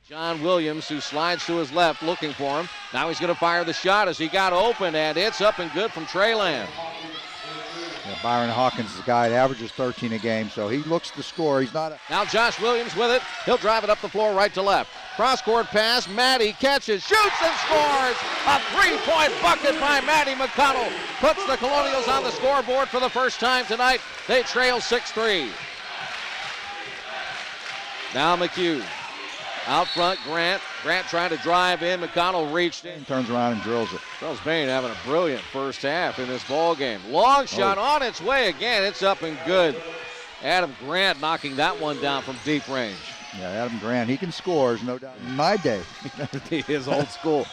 John Williams, who slides to his left, looking for him. Now he's going to fire the shot as he got open, and it's up and good from Treyland. Yeah, Byron Hawkins is a guy that averages 13 a game, so he looks to score. He's not. Now Josh Williams with it. He'll drive it up the floor right to left. Cross-court pass. Matty catches, shoots, and scores. A three-point bucket by Matty McConnell. Puts the Colonials on the scoreboard for the first time tonight. They trail 6-3. Now McHugh. Out front, Grant. Grant trying to drive in. McConnell reached in. Turns around and drills it. Charles Bain having a brilliant first half in this ball game. Long shot on its way again. It's up and good. Adam Grant knocking that one down from deep range. Yeah, Adam Grant, he can score, there's no doubt. In my day. He is old school.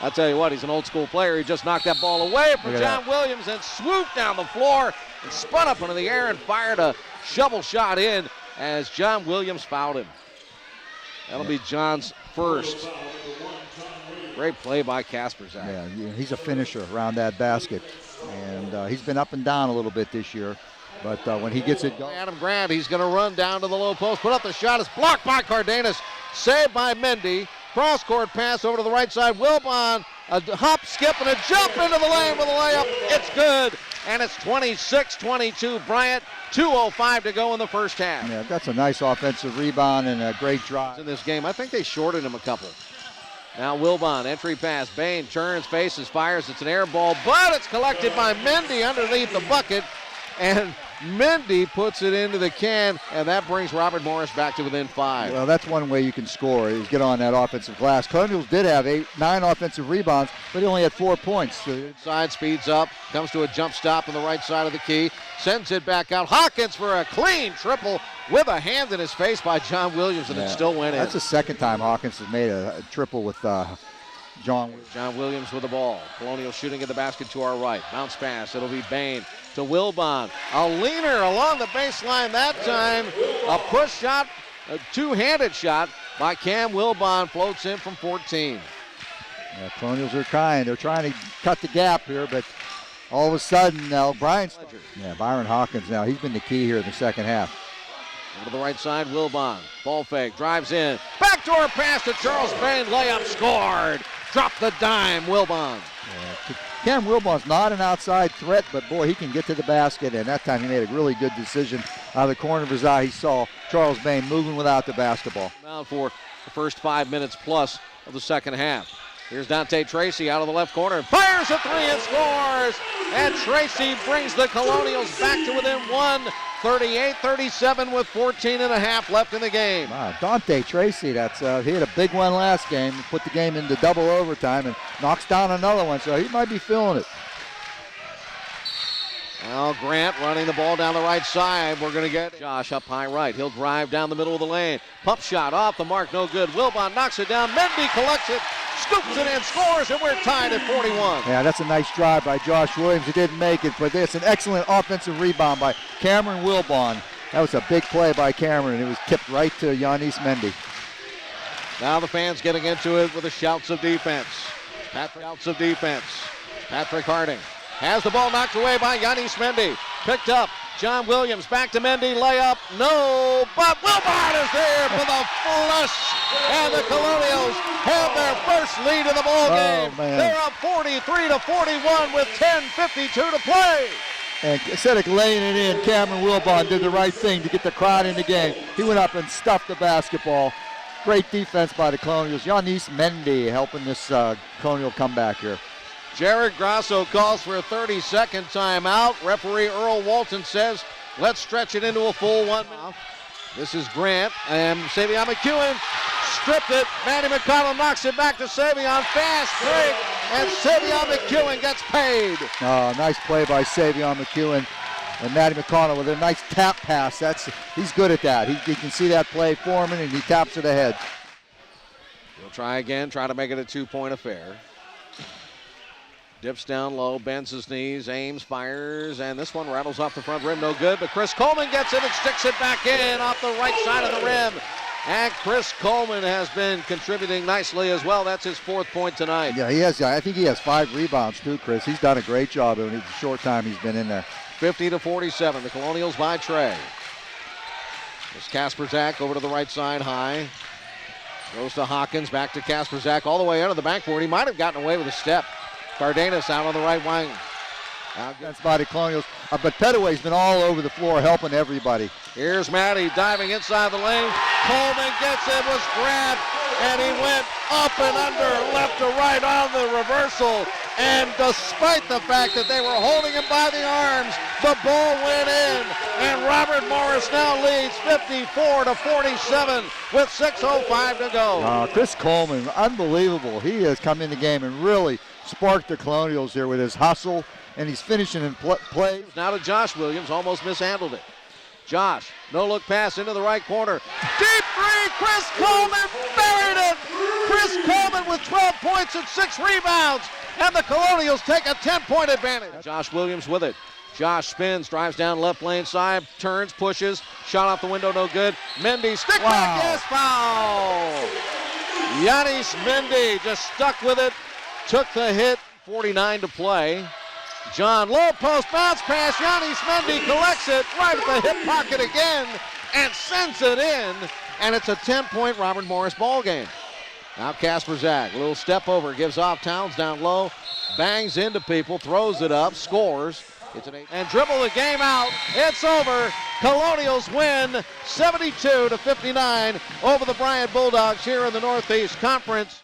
I'll tell you what, he's an old school player. He just knocked that ball away from John Williams and swooped down the floor and spun up into the air and fired a shovel shot in as John Williams fouled him. That'll be John's first. Great play by Kasperzak. Yeah, he's a finisher around that basket. And he's been up and down a little bit this year. But when he gets it going. Adam Grant, he's going to run down to the low post. Put up the shot. It's blocked by Cardenas. Saved by Mendy. Cross-court pass over to the right side. Wilbon, a hop, skip, and a jump into the lane with a layup. It's good. And it's 26-22. Bryant, 2:05 to go in the first half. Yeah, that's a nice offensive rebound and a great drive. In this game, I think they shorted him a couple. Now Wilbon, entry pass. Bain turns, faces, fires. It's an air ball, but it's collected by Mendy underneath the bucket. And Mendy puts it into the can, and that brings Robert Morris back to within 5. Well, that's one way you can score, is get on that offensive glass. Colonials did have 9 offensive rebounds, but he only had 4 points. Side speeds up, comes to a jump stop on the right side of the key, sends it back out. Hawkins for a clean triple with a hand in his face by John Williams, and it still went in. That's the second time Hawkins has made a triple with John Williams with the ball. Colonial shooting at the basket to our right. Bounce pass. It'll be Bain to Wilbon. A leaner along the baseline that time. A push shot, a two-handed shot by Cam Wilbon. Floats in from 14. Yeah, Colonials are trying. They're trying to cut the gap here, but all of a sudden now Bryant. Yeah, Byron Hawkins now. He's been the key here in the second half. Over to the right side, Wilbon. Ball fake, drives in. Backdoor pass to Charles Bain. Layup scored. Drop the dime, Wilbon. Yeah. Cam Wilbon's not an outside threat, but boy, he can get to the basket, and that time he made a really good decision. Out of the corner of his eye, he saw Charles Bain moving without the basketball. Now for the first 5 minutes plus of the second half. Here's Dante Tracy out of the left corner. Fires a three and scores! And Tracy brings the Colonials back to within 1. 38-37 with 14 and a half left in the game. Wow, Dante Tracy, he had a big one last game, put the game into double overtime and knocks down another one, so he might be feeling it. Now Grant running the ball down the right side. We're going to get Josh up high right. He'll drive down the middle of the lane. Pump shot off the mark, no good. Wilbon knocks it down. Mendy collects it, scoops it in, scores, and we're tied at 41. Yeah, that's a nice drive by Josh Williams. He didn't make it, but it's an excellent offensive rebound by Cameron Wilbon. That was a big play by Cameron. It was tipped right to Giannis Mendy. Now the fans getting into it with the shouts of defense. Patrick Harding has the ball knocked away by Giannis Mendy. Picked up. John Williams back to Mendy. Layup. No. But Wilbon is there for the flush. And the Colonials have their first lead of the ball game. Man. They're up 43-41 with 10:52 to play. And instead of laying it in, Cameron Wilbon did the right thing to get the crowd in the game. He went up and stuffed the basketball. Great defense by the Colonials. Giannis Mendy helping this Colonial comeback here. Jared Grasso calls for a 30-second timeout. Referee Earl Walton says, let's stretch it into a full 1 minute. This is Grant, and Savion McEwen stripped it. Manny McConnell knocks it back to Savion. Fast break, and Savion McEwen gets paid. Nice play by Savion McEwen. And Matty McConnell with a nice tap pass. He's good at that. He can see that play forming, and he taps it ahead. He'll try again, try to make it a two-point affair. Dips down low, bends his knees, aims, fires, and this one rattles off the front rim, no good, but Chris Coleman gets it and sticks it back in off the right side of the rim. And Chris Coleman has been contributing nicely as well. That's his 4th point tonight. Yeah, he has. I think he has 5 rebounds too, Chris. He's done a great job in the short time he's been in there. 50-47, the Colonials by Trey. There's Kasperzak over to the right side high. Goes to Hawkins, back to Kasperzak, all the way under the backboard. He might have gotten away with a step. Cardenas out on the right wing. Against by the Colonials. But Petaway's been all over the floor helping everybody. Here's Matty diving inside the lane. Coleman gets it, was grabbed, and he went up and under, left to right on the reversal. And despite the fact that they were holding him by the arms, the ball went in. And Robert Morris now leads 54-47 with 6:05 to go. Chris Coleman, unbelievable. He has come in the game and really sparked the Colonials here with his hustle, and he's finishing in play. Now to Josh Williams, almost mishandled it. Josh, no-look pass into the right corner. Deep three, Chris Coleman buried it! Chris Coleman with 12 points and 6 rebounds, and the Colonials take a 10-point advantage. Josh Williams with it. Josh spins, drives down left lane side, turns, pushes, shot off the window, no good. Mendy, stick back, yes, foul! Yanis Mendy just stuck with it, took the hit, 49 to play. John, low post bounce pass. Yanis Mendy collects it right at the hip pocket again and sends it in. And it's a 10-point Robert Morris ball game. Now Kasperzak, a little step over, gives off Towns down low, bangs into people, throws it up, scores. It's an 8. And dribble the game out. It's over. Colonials win 72-59 over the Bryant Bulldogs here in the Northeast Conference.